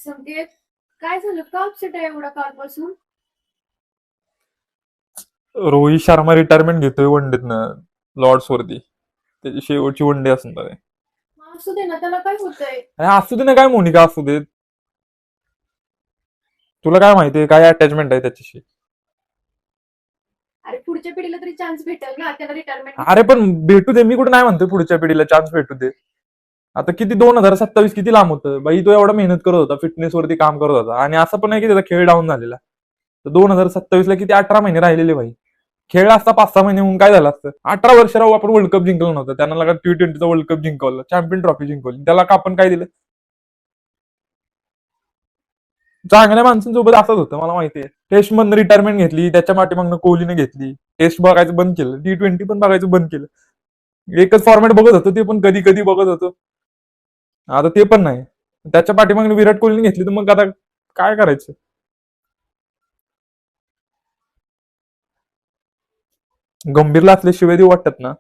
संकेत, काय झालं? का अपसेट आहे एवढा कालपासून? रोहित शर्मा रिटायरमेंट घेतोय वनडेतनं लॉर्ड्स वरती. त्याची शेवटची वनडे असणार आहे. असू दे ना, त्याला काय होतंय? अरे असू दे ना, काय मोनिका असू दे. तुला काय माहितीये काय अटॅचमेंट आहे त्याच्याशी? अरे पुढच्या पिढीला तरी चान्स भेटेल ना, त्याला रिटायरमेंट. अरे पण भेटू दे, मी कुठे नाही म्हणतोय पुढच्या पिढीला चान्स भेटू दे. आता किती 2027 किती लांब होतं बाई, तो एवढा मेहनत करत होता, फिटनेस वरती काम करत होता, आणि असं पण नाही की त्याचा खेळ डाऊन झालेला. तर 2027 ला किती 18 महिने राहिलेले भाई. खेळ असता 5-6 महिने होऊन काय झालं असतं. 18 वर्ष राहू आपण वर्ल्ड कप जिंकलं नव्हतं, त्यांना लगा T20चा वर्ल्ड कप जिंकवलं, चॅम्पियन ट्रॉफी जिंकवली, त्याला का आपण काय दिलं? चांगल्या माणसांसोबत असंच होतं मला माहितीये. टेस्ट मधनं रिटायरमेंट घेतली, त्याच्या पाठीमागनं कोहलीने घेतली. टेस्ट बघायचं बंद केलं, T20 पण बघायचं बंद केलं. एकच फॉर्मॅट बघत होतो, ते पण कधी कधी बघत होतो. आता ते पण नाही. त्याच्या पाठीमागनं विराट कोहलीने घेतली, तर मग आता काय करायचं? गंभीरला असले शिवाय देऊ वाटतात ना,